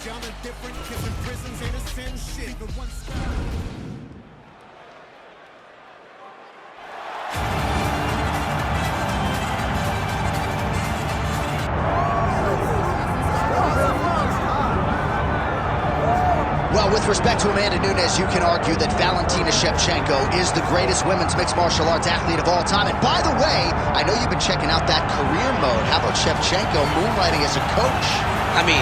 Well, with respect to Amanda Nunes, you can argue that Valentina Shevchenko is the greatest women's mixed martial arts athlete of all time. And by the way, I know you've been checking out that career mode. How about Shevchenko moonlighting as a coach? I mean,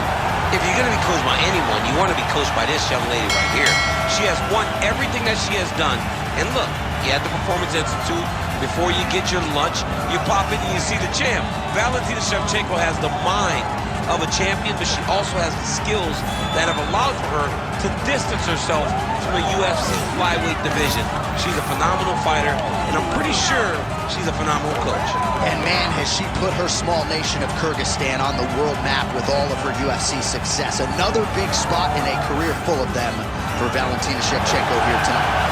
if you're going to be coached by anyone, you want to be coached by this young lady right here. She has won everything that she has done. And look, you at the Performance Institute, before you get your lunch, you pop in and you see the champ. Valentina Shevchenko has the mind of a champion, but she also has the skills that have allowed for her to distance herself from the UFC flyweight division. She's a phenomenal fighter, and I'm pretty sure she's a phenomenal coach. And man, has she put her small nation of Kyrgyzstan on the world map with all of her UFC success. Another big spot in a career full of them for Valentina Shevchenko here tonight.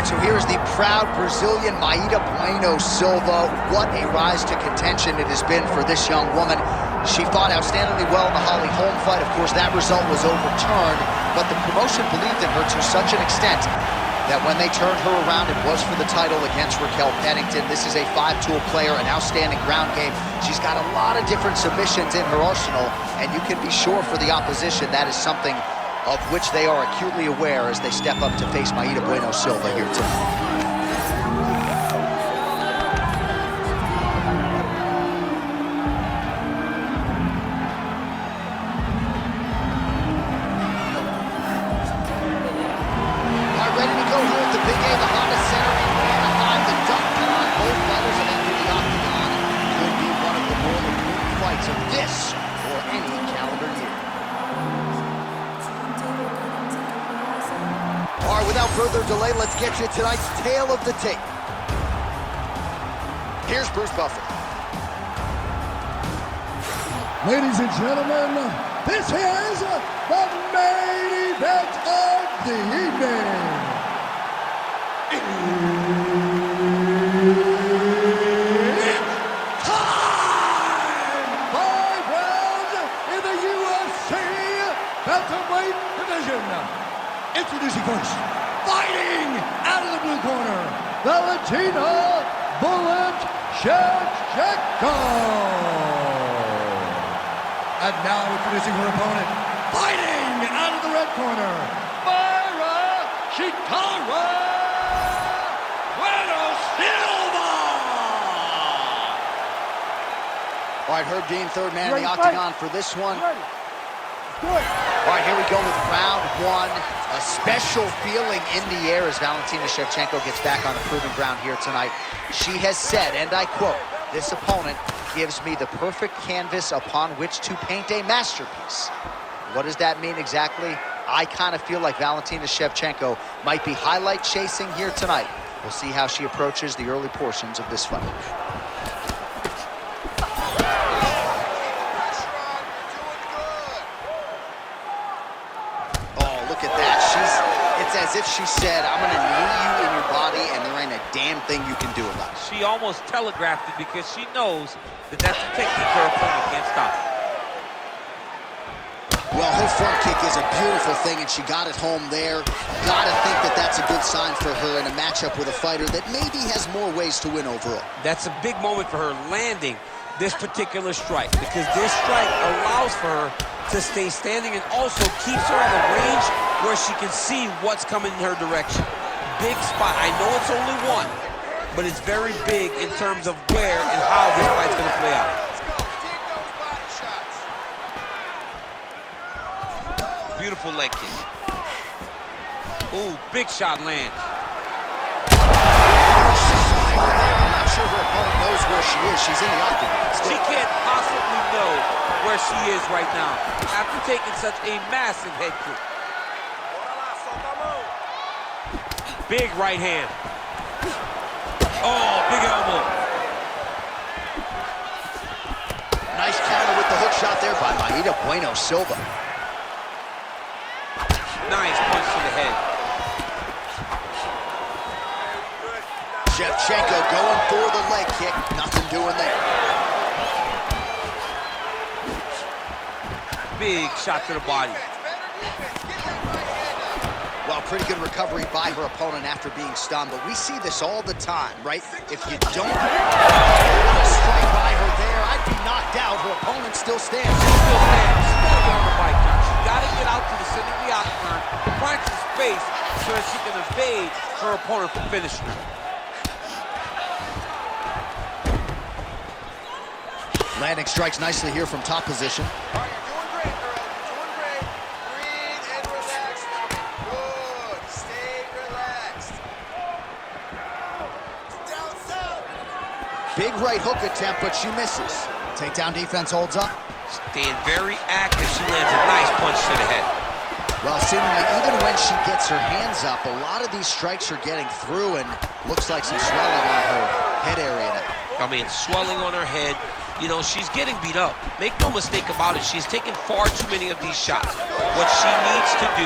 So here's the proud Brazilian Mayra Bueno Silva. What a rise to contention it has been for this young woman. She fought outstandingly well in the Holly Holm fight. Of course, that result was overturned, but the promotion believed in her to such an extent that when they turned her around, it was for the title against Raquel Pennington. This is a five-tool player, an outstanding ground game. She's got a lot of different submissions in her arsenal, and you can be sure for the opposition that is something of which they are acutely aware as they step up to face Mayra Bueno Silva here tonight. Ready to go here at the Big A, the Honda Center in Anaheim. The octagon, both fighters have entered the octagon. Could be one of the more important fights of this or any calendar year. All right, without further delay, let's get you tonight's tale of the tape. Here's Bruce Buffer. Ladies and gentlemen, this is the main event of the evening. It's time! 5 rounds in the UFC Bantamweight division. Introducing first, fighting out of the blue corner, Valentina Bullet Shevchenko. And now introducing her opponent, fighting out of the red corner, Mayra Bueno Silva. All right, Herb Dean, third man in the octagon for this one. All right, here we go with round one. A special feeling in the air as Valentina Shevchenko gets back on the proven ground here tonight. She has said, and I quote, "This opponent gives me the perfect canvas upon which to paint a masterpiece." What does that mean exactly? I kind of feel like Valentina Shevchenko might be highlight chasing here tonight. We'll see how she approaches the early portions of this fight. It's as if she said, "I'm going to knee you in your body, and there ain't a damn thing you can do about it." She almost telegraphed it because she knows that that's the technique her opponent can't stop. Well, her front kick is a beautiful thing, and she got it home there. Gotta think that that's a good sign for her in a matchup with a fighter that maybe has more ways to win overall. That's a big moment for her, landing this particular strike, because this strike allows for her to stay standing and also keeps her at a range where she can see what's coming in her direction. Big spot. I know it's only one, but it's very big in terms of where and how this fight's going to play out. Beautiful leg kick. Ooh, big shot lands. I'm not sure her opponent knows where she is. She's in the octagon. She can't possibly know where she is right now after taking such a massive head kick. Big right hand. Oh, big elbow. Nice counter with the hook shot there by Mayra Bueno Silva. Nice punch to the head. Shevchenko going for the leg kick. Nothing doing there. Big shot to the body. Well, pretty good recovery by her opponent after being stunned, but we see this all the time, right? If you don't a strike by her there, I'd be knocked out. Her opponent still stands. Still stands. She's got to get on the bike now. She's got to get out to the center of the octagon, find some space so that she can evade her opponent from finishing her. Landing strikes nicely here from top position. All right, you're doing great, girl. You're doing great. Breathe and relax now. Good. Stay relaxed. Down south. Big right hook attempt, but she misses. Takedown defense holds up. Staying very active. She lands a nice punch to the head. Well, seemingly, even when she gets her hands up, a lot of these strikes are getting through, and looks like some swelling on her head area now. I mean, swelling on her head. You know, she's getting beat up. Make no mistake about it. She's taken far too many of these shots. What she needs to do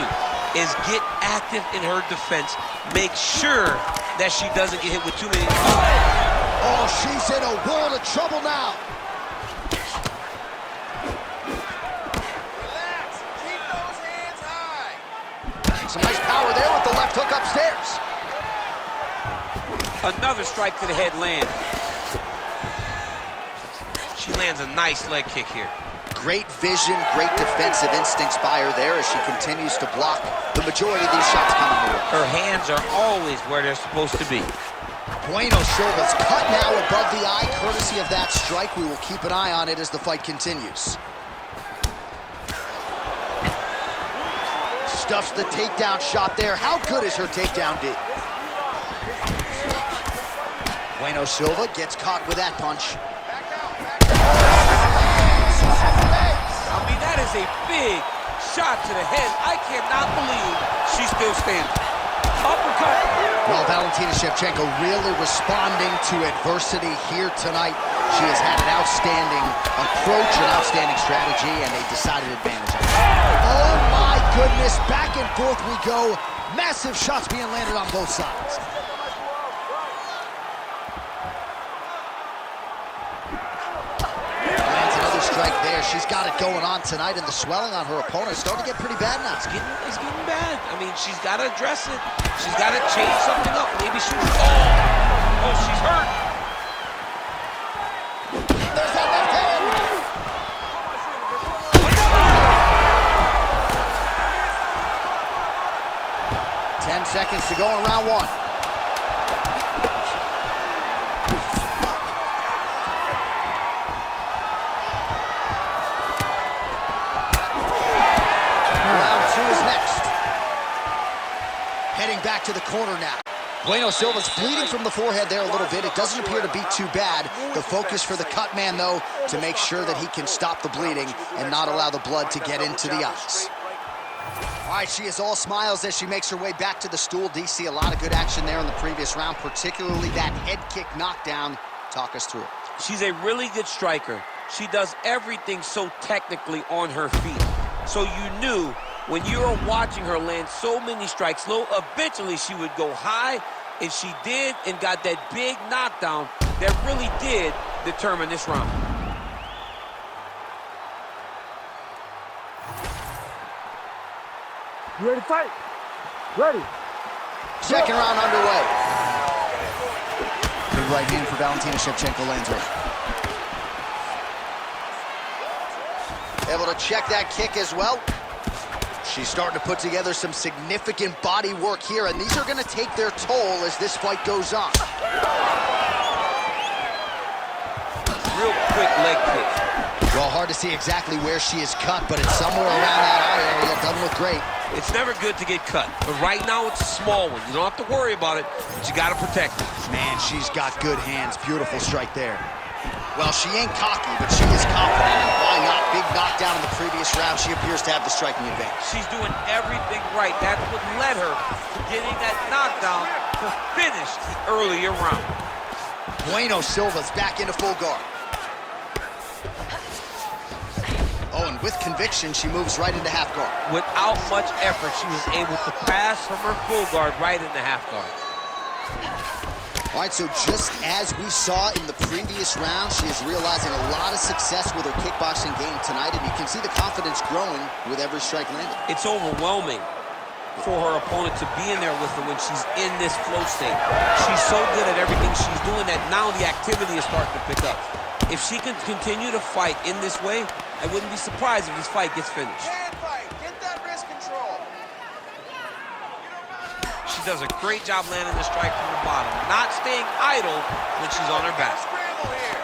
is get active in her defense. Make sure that she doesn't get hit with too many. Oh, she's in a world of trouble now. Relax. Keep those hands high. Some nice power there with the left hook upstairs. Another strike to the head lands. She lands a nice leg kick here. Great vision, great defensive instincts by her there as she continues to block the majority of these shots coming to her. Her hands are always where they're supposed to be. Bueno Silva's cut now above the eye, courtesy of that strike. We will keep an eye on it as the fight continues. Stuffs the takedown shot there. How good is her takedown D? Bueno Silva gets caught with that punch. I mean, that is a big shot to the head. I cannot believe she's still standing. Uppercut. Well, Valentina Shevchenko really responding to adversity here tonight. She has had an outstanding approach, an outstanding strategy, and a decided advantage. Oh my goodness, back and forth we go. Massive shots being landed on both sides. Strike there. She's got it going on tonight, and the swelling on her opponent is starting to get pretty bad now. It's getting bad. I mean, she's got to address it. She's got to change something up. Maybe she's... Oh, she's hurt. There's that left hand. 10 seconds to go in round one. Back to the corner now. Bueno Silva's bleeding from the forehead there a little bit. It doesn't appear to be too bad. The focus for the cut man, though, to make sure that he can stop the bleeding and not allow the blood to get into the eyes. All right, she is all smiles as she makes her way back to the stool. DC, a lot of good action there in the previous round, particularly that head kick knockdown. Talk us through it. She's a really good striker. She does everything so technically on her feet. So you knew when you were watching her land so many strikes low, eventually she would go high, and she did, and got that big knockdown that really did determine this round. You ready to fight? Ready. Second round underway. Big right hand for Valentina Shevchenko lands right. Able to check that kick as well. She's starting to put together some significant body work here, and these are going to take their toll as this fight goes on. Real quick leg kick. Well, hard to see exactly where she is cut, but it's somewhere around that eye area. It doesn't look great. It's never good to get cut, but right now it's a small one. You don't have to worry about it, but you got to protect it. Man, she's got good hands. Beautiful strike there. Well, she ain't cocky, but she is confident, and why not? Big knockdown in the previous round. She appears to have the striking advantage. She's doing everything right. That's what led her to getting that knockdown to finish the earlier round. Bueno Silva's back into full guard. Oh, and with conviction, she moves right into half guard. Without much effort, she was able to pass from her full guard right into half guard. All right, so just as we saw in the previous round, she is realizing a lot of success with her kickboxing game tonight, and you can see the confidence growing with every strike landed. It's overwhelming for her opponent to be in there with her when she's in this flow state. She's so good at everything she's doing that now the activity is starting to pick up. If she can continue to fight in this way, I wouldn't be surprised if this fight gets finished. Hand fight. Get that wrist control. She does a great job landing the strike from the bottom, not staying idle when she's on her back. Scramble here.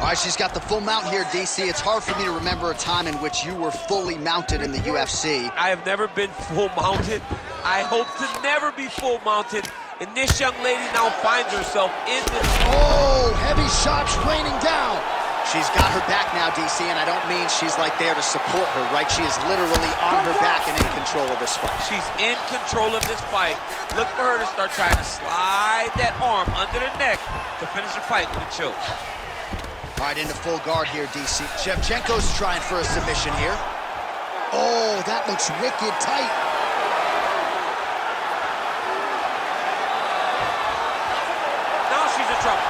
All right, she's got the full mount here, DC. It's hard for me to remember a time in which you were fully mounted in the UFC. I have never been full mounted. I hope to never be full mounted. And this young lady now finds herself in this. Oh, heavy shots raining down. She's got her back now, DC, and I don't mean she's like there to support her, right? She is literally on her back and in control of this fight. She's in control of this fight. Look for her to start trying to slide that arm under the neck to finish the fight with a choke. All right, into full guard here, DC. Shevchenko's trying for a submission here. Oh, that looks wicked tight. Now she's in trouble.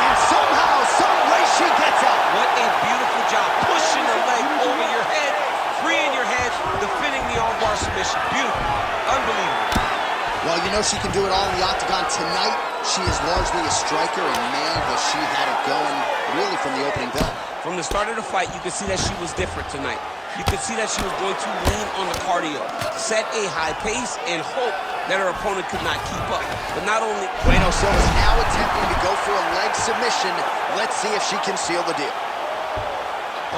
And somehow, some way, she gets out. What a beautiful job. Pushing the leg over your head, freeing your head, defending the armbar submission. Beautiful. Unbelievable. Well, you know she can do it all in the octagon tonight. She is largely a striker, and man, has she had it going really from the opening bell. From the start of the fight, you could see that she was different tonight. You could see that she was going to lean on the cardio, set a high pace, and hope that her opponent could not keep up. But not only... Bueno Silva's now attempting to go for a leg submission. Let's see if she can seal the deal.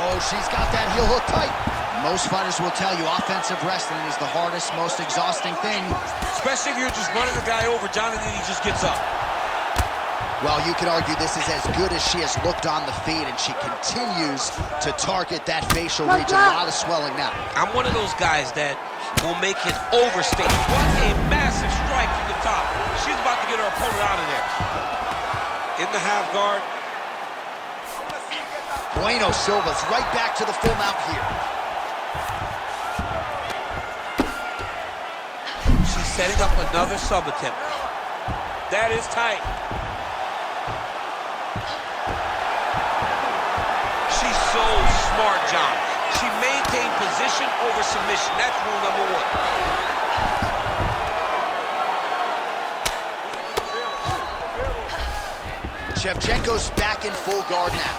Oh, she's got that heel hook tight. Most fighters will tell you offensive wrestling is the hardest, most exhausting thing. Especially if you're just running the guy over, Jonathan, he just gets up. Well, you could argue this is as good as she has looked on the feet, and she continues to target that facial region. A lot of swelling now. I'm one of those guys that will make it overstate. What a massive strike from the top. She's about to get her opponent out of there. In the half guard. Bueno Silva's right back to the full mount here. She's setting up another sub attempt. That is tight. She's so smart, John. She maintained position over submission. That's rule number one. Shevchenko's back in full guard now.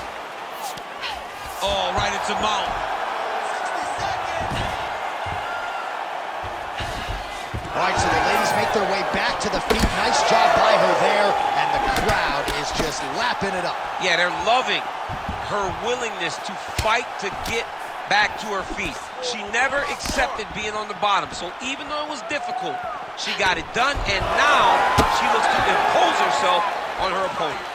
Oh, right into mount. 60 seconds. All right, so the ladies make their way back to the feet. Nice job by her there, and the crowd is just lapping it up. Yeah, they're loving her willingness to fight to get back to her feet. She never accepted being on the bottom, so even though it was difficult, she got it done, and now she looks to impose herself on her opponent.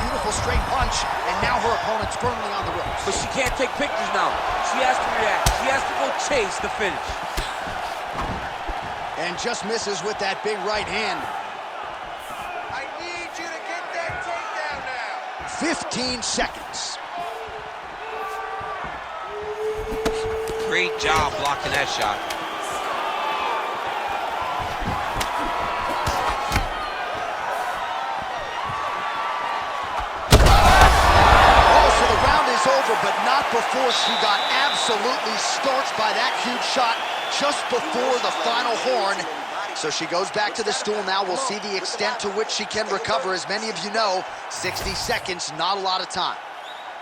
Beautiful straight punch, and now her opponent's firmly on the ropes. But she can't take pictures now. She has to react. She has to go chase the finish. And just misses with that big right hand. I need you to get that takedown now. 15 seconds. Great job blocking that shot. Over, but not before she got absolutely starched by that huge shot just before the final horn. So she goes back to the stool now. We'll see the extent to which she can recover. As many of you know, 60 seconds, not a lot of time.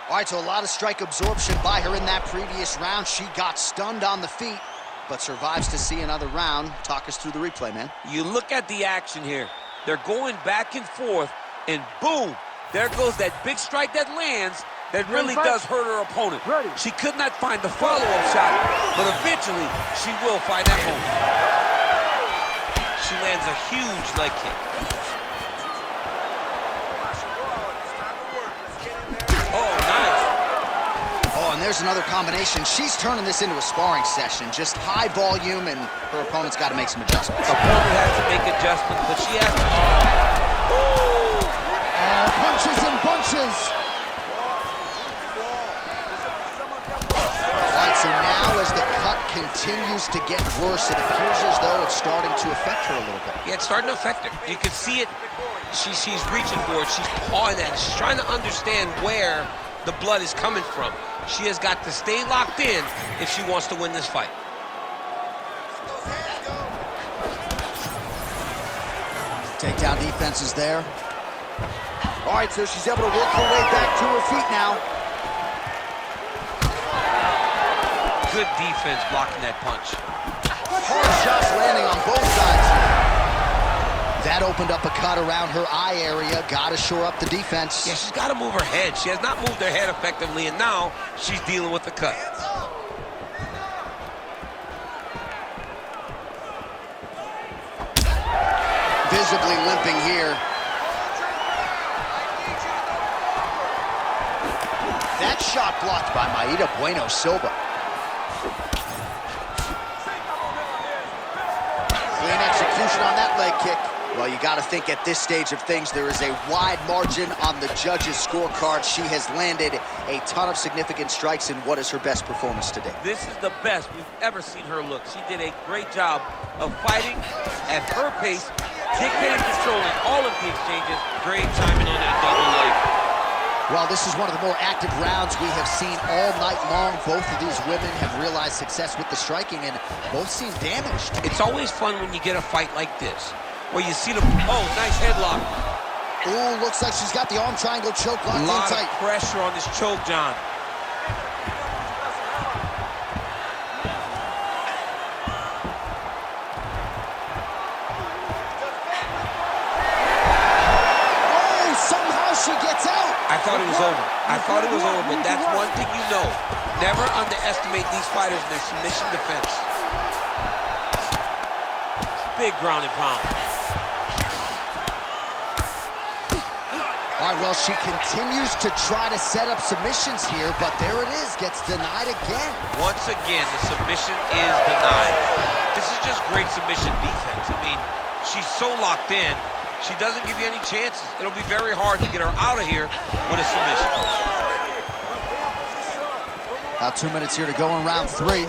All right, so a lot of strike absorption by her in that previous round. She got stunned on the feet, but survives to see another round. Talk us through the replay, man. You look at the action here. They're going back and forth, and boom, there goes that big strike that lands. that really does hurt her opponent. She could not find the follow-up shot, but eventually she will find that moment. She lands a huge leg kick. Oh, nice. Oh, and there's another combination. She's turning this into a sparring session. Just high volume, and her opponent's got to make some adjustments. Opponent has to make adjustments, but she has to... Oh! Punches and bunches. All right, so now as the cut continues to get worse, it appears as though it's starting to affect her a little bit. Yeah, it's starting to affect her. You can see it. She's reaching for it. She's pawing at it. She's trying to understand where the blood is coming from. She has got to stay locked in if she wants to win this fight. Takedown defense is there. All right, so she's able to work her way back to her feet now. Good defense blocking that punch. Hard shots landing on both sides. That opened up a cut around her eye area. Got to shore up the defense. Yeah, she's got to move her head. She has not moved her head effectively, and now she's dealing with the cut. Visibly limping here. That shot blocked by Mayra Bueno Silva. Clean execution on that leg kick. Well, you got to think at this stage of things, there is a wide margin on the judges' scorecard. She has landed a ton of significant strikes in what is her best performance today. This is the best we've ever seen her look. She did a great job of fighting at her pace, dictating, controlling all of the exchanges. Great timing on that double leg. Well, this is one of the more active rounds we have seen all night long. Both of these women have realized success with the striking, and both seem damaged. It's always fun when you get a fight like this, where you see them. Oh, nice headlock. Ooh, looks like she's got the arm triangle choke locked in A lot tight. of pressure on this choke, John. She gets out. I thought it was over. I thought it was over, but that's one thing you know. Never underestimate these fighters in their submission defense. Big ground and pound. All right, well, she continues to try to set up submissions here, but there it is, gets denied again. Once again, the submission is denied. This is just great submission defense. I mean, she's so locked in. She doesn't give you any chances. It'll be very hard to get her out of here with a submission. About 2 minutes here to go in round 3.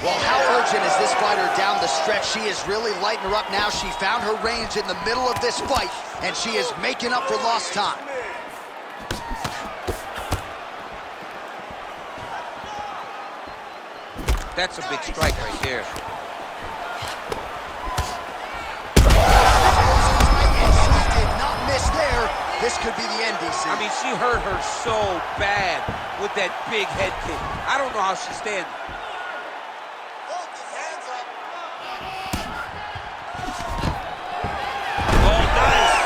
Well, how urgent is this fighter down the stretch? She is really lighting her up now. She found her range in the middle of this fight, and she is making up for lost time. That's a big strike right there. Did not miss there. This could be the end, DC. I mean, she hurt her so bad with that big head kick. I don't know how she stands. Oh, nice.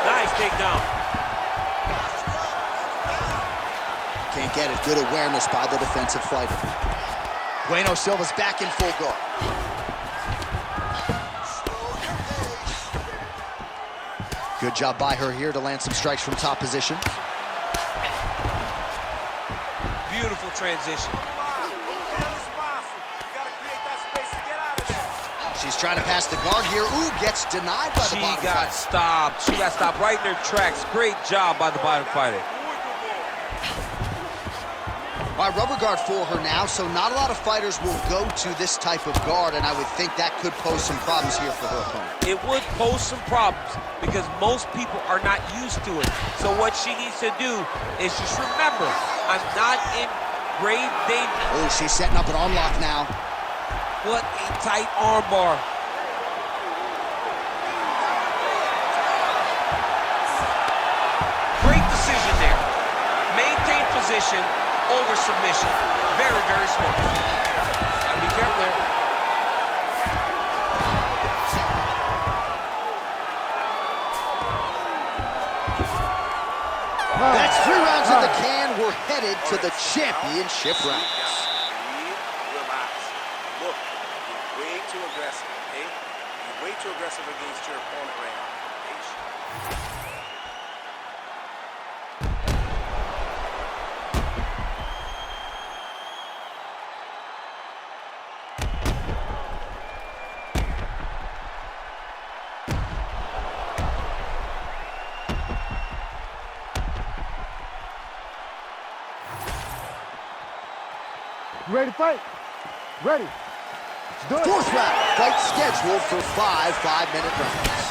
Nice takedown. Can't get it. Good awareness by the defensive fighter. Bueno Silva's back in full guard. Good job by her here to land some strikes from top position. Beautiful transition. She's trying to pass the guard here. Ooh, gets denied by the bottom fighter. She got stopped. She got stopped right in her tracks. Great job by the bottom fighter. All right, rubber guard for her now, so not a lot of fighters will go to this type of guard, and I would think that could pose some problems here for her opponent. It would pose some problems because most people are not used to it. So what she needs to do is just remember, I'm not in grave danger. Oh, she's setting up an arm lock now. What a tight arm bar. Great decision there. Maintain position over submission. Very, very smart. Gotta be careful there. we're headed to the championship rounds. Relax. Look, you're way too aggressive, okay? You're way too aggressive against your opponent right now. You ready to fight? Ready. Let's do it. Fourth round, fight scheduled for 5 5-minute rounds.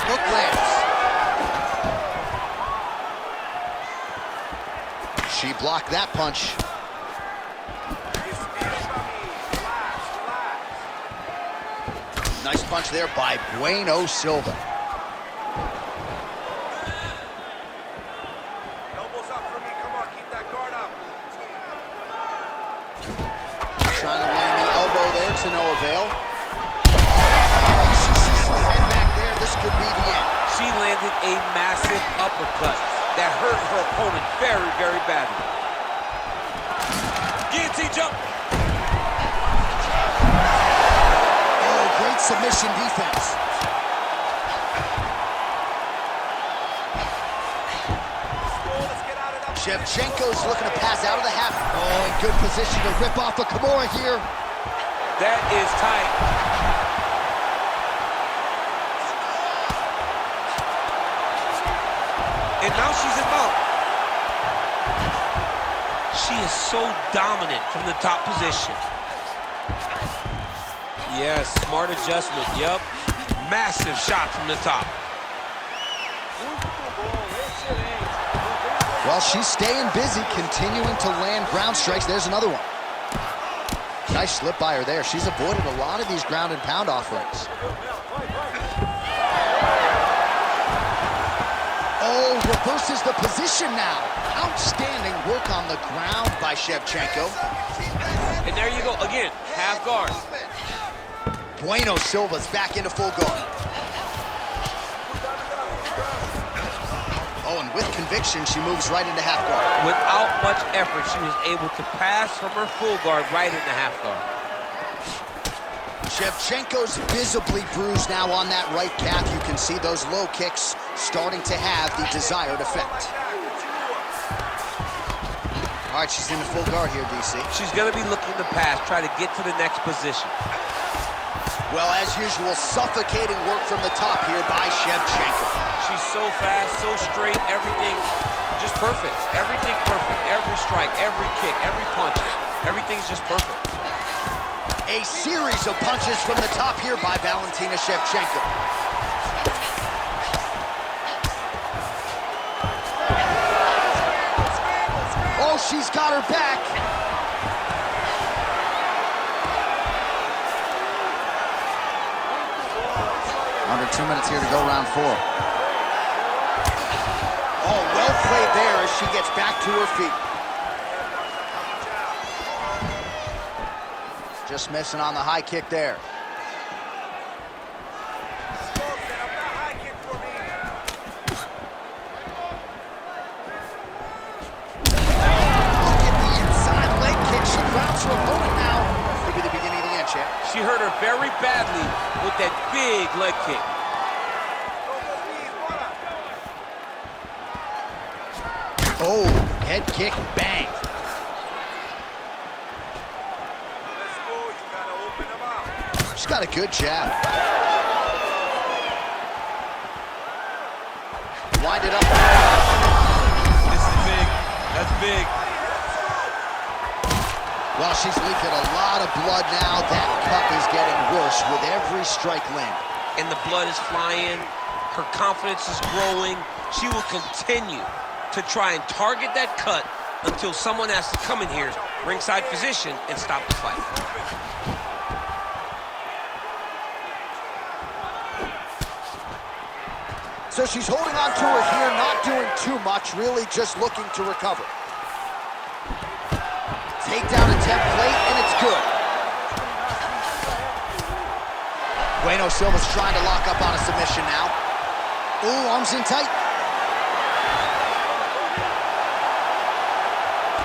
Hook lands. She blocked that punch. Nice punch there by Bueno Silva. Elbows up for me. Come on, keep that guard up. Trying to land the elbow there to no avail. Oh, she sees the head back there. This could be the end. She landed a massive uppercut that hurt her opponent very, very badly. Guillotine jump. Great submission defense. Shevchenko's looking to pass out of the half. Oh, in good position to rip off a Kimura here. That is tight. And now she's in mount. She is so dominant from the top position. Yes, smart adjustment, yep. Massive shot from the top. Well, she's staying busy, continuing to land ground strikes. There's another one. Nice slip by her there. She's avoided a lot of these ground and pound offerings. Oh, reverses the position now. Outstanding work on the ground by Shevchenko. And there you go, again, half guard. Bueno Silva's back into full guard. Oh, and with conviction, she moves right into half guard. Without much effort, she was able to pass from her full guard right into half guard. Shevchenko's visibly bruised now on that right calf. You can see those low kicks starting to have the desired effect. All right, she's in the full guard here, DC. She's gonna be looking to pass, try to get to the next position. Well, as usual, suffocating work from the top here by Shevchenko. She's so fast, so straight, everything just perfect. Everything perfect. Every strike, every kick, every punch, everything's just perfect. A series of punches from the top here by Valentina Shevchenko. Oh, she's got her back. Under 2 minutes here to go, round 4. Oh, well played there as she gets back to her feet. Just missing on the high kick there. Look at the inside leg kick. She grounds her opponent now. Could be the beginning of the end, champ. She hurt her very badly with that big leg kick. Oh, head kick, bang. She's got a good jab. Wind it up. This is big. That's big. Well, she's leaking a lot of blood now. That cut is getting worse with every strike landed. And the blood is flying. Her confidence is growing. She will continue to try and target that cut until someone has to come in here, ringside position, and stop the fight. So she's holding on to her here, not doing too much, really just looking to recover. Takedown attempt late, and it's good. Bueno Silva's trying to lock up on a submission now. Ooh, arms in tight.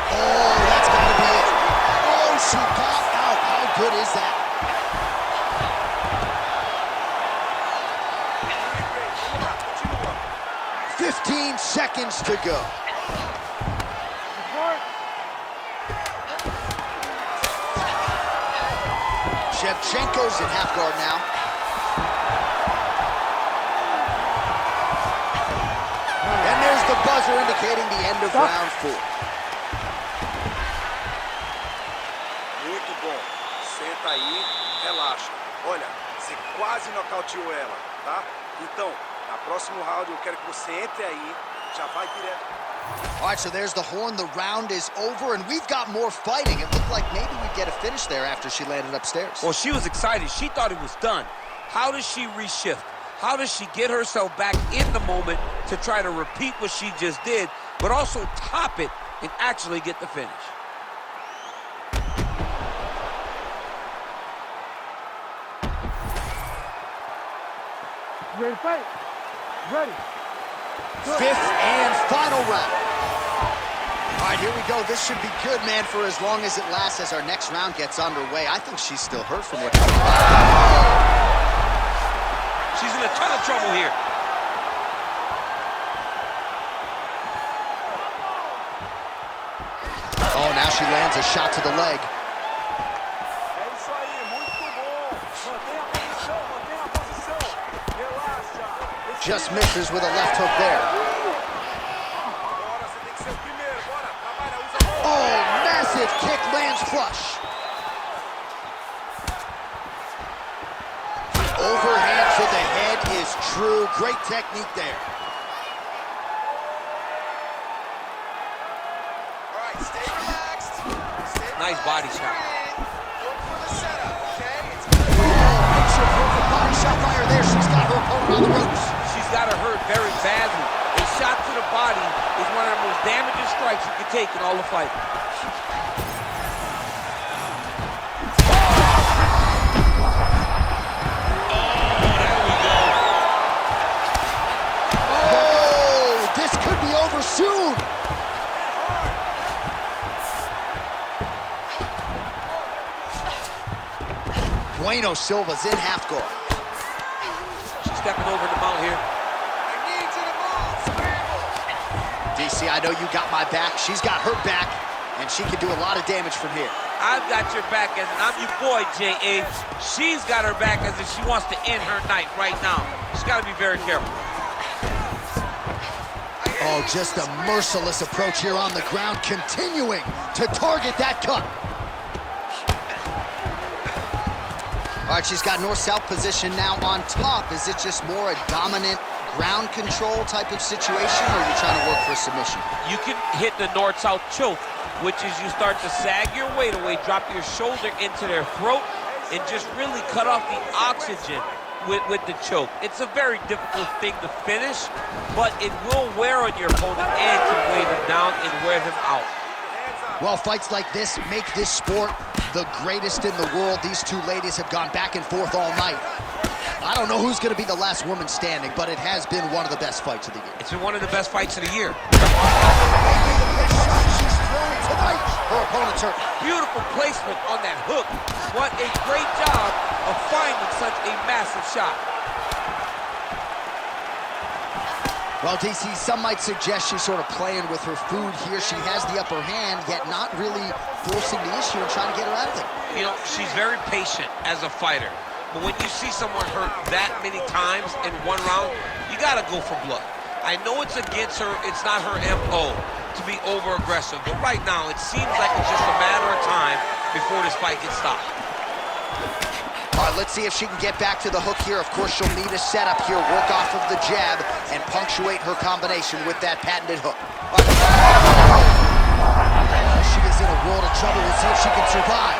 Oh, that's gotta be it. Oh, she got out. How good is that? 15 seconds to go. Shevchenko's in half guard now. And there's the buzzer indicating the end of round 4. Muito bom. Senta aí, relaxa. Olha, você quase nocauteou ela, tá? Então, no próximo round eu quero que você entre aí, já vai direto. All right, so there's the horn. The round is over, and we've got more fighting. It looked like maybe we'd get a finish there after she landed upstairs. Well, she was excited. She thought it was done. How does she reshift? How does she get herself back in the moment to try to repeat what she just did, but also top it and actually get the finish? Ready to fight? Ready. Fifth and final round. All right, here we go. This should be good, man, for as long as it lasts as our next round gets underway. I think she's still hurt from what happened. She's in a ton of trouble here. Oh, now she lands a shot to the leg. É isso aí, muito bom. Mantenha a posição, mantenha a posição. Relaxa. Just misses with a left hook there. Agora você tem que ser o primeiro. Bora, trabalha, usa a mão. Oh, massive kick lands flush. Overhand to the head is true. Great technique there. All right, stay relaxed. Nice body shot. Look for the setup, okay? It's Picture perfect body shot by her there. She's got her opponent on the ropes. She's got her hurt very badly. A shot to the body is one of the most damaging strikes you can take in all the fight. Oh, this could be over soon. Bueno Silva's in half guard. She's stepping over the mount here. I need you to move. Scramble. DC, I know you got my back. She's got her back, and she can do a lot of damage from here. I've got your back as I'm your boy, J.A. She's got her back as if she wants to end her night right now. She's got to be very careful. Oh, just a merciless approach here on the ground, continuing to target that cut. All right, she's got north-south position now on top. Is it just more a dominant ground control type of situation, or are you trying to work for a submission? You can hit the north-south choke, which is you start to sag your weight away, drop your shoulder into their throat, and just really cut off the oxygen with the choke. It's a very difficult thing to finish, but it will wear on your opponent and can weigh them down and wear them out. Well, fights like this make this sport the greatest in the world. These two ladies have gone back and forth all night. I don't know who's going to be the last woman standing, but it has been one of the best fights of the year. It's been one of the best fights of the year. She's thrown tonight. Her opponent's hurt. Beautiful placement on that hook. What a great job of finding such a massive shot. Well, DC, some might suggest she's sort of playing with her food here. She has the upper hand, yet not really forcing the issue and trying to get her out of it. You know, she's very patient as a fighter. But when you see someone hurt that many times in one round, you gotta go for blood. I know it's against her, it's not her MO to be over-aggressive, but right now it seems like it's just a matter of time before this fight gets stopped. All right, let's see if she can get back to the hook here. Of course, she'll need a setup here, work off of the jab, and punctuate her combination with that patented hook. She is in a world of trouble. We'll see if she can survive.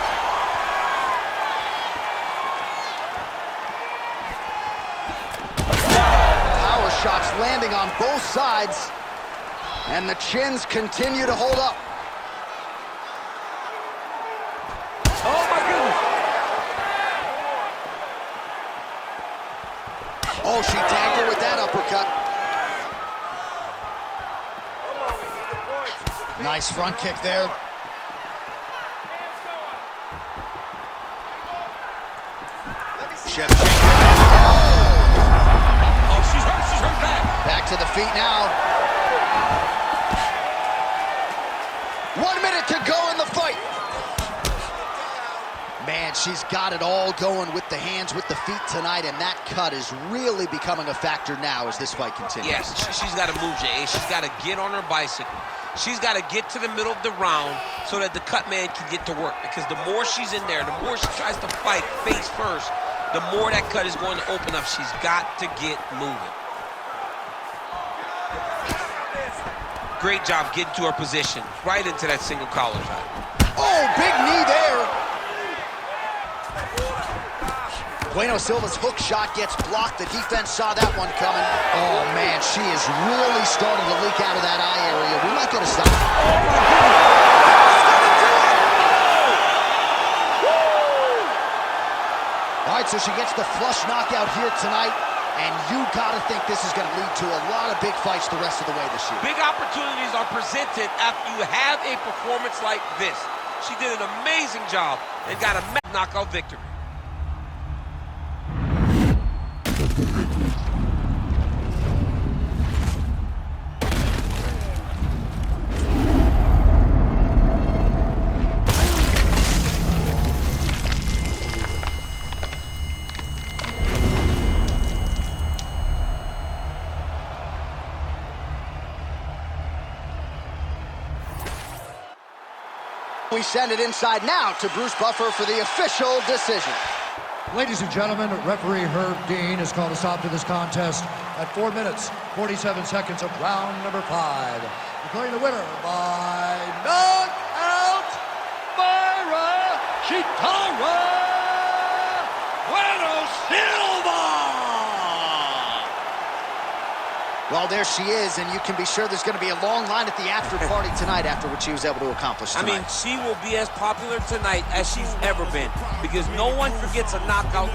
Power shots landing on both sides, and the chins continue to hold up. Oh my goodness! Oh, she tagged her with that uppercut. Nice front kick there. Shevchenko. Oh, she's hurt bad. Back to the feet now. 1 minute to go in the fight. Man, she's got it all going with the hands, with the feet tonight, and that cut is really becoming a factor now as this fight continues. Yes, she's got to move, Jay. She's got to get on her bicycle. She's got to get to the middle of the round so that the cut man can get to work. Because the more she's in there, the more she tries to fight face first, the more that cut is going to open up. She's got to get moving. Great job getting to her position, right into that single collar shot. Oh, big knee there. Bueno Silva's hook shot gets blocked. The defense saw that one coming. Oh, man, she is really starting to leak out of that eye area. We might get a stop. All right, so she gets the flush knockout here tonight, and you got to think this is going to lead to a lot of big fights the rest of the way this year. Big opportunities are presented after you have a performance like this. She did an amazing job and got a knockout victory. We send it inside now to Bruce Buffer for the official decision. Ladies and gentlemen, referee Herb Dean has called a stop to this contest at 4 minutes, 47 seconds of round number 5. Declaring the winner by knockout, Mayra Bueno Silva! Well, there she is, and you can be sure there's going to be a long line at the after party tonight after what she was able to accomplish tonight. I mean, she will be as popular tonight as she's ever been because no one forgets a knockout.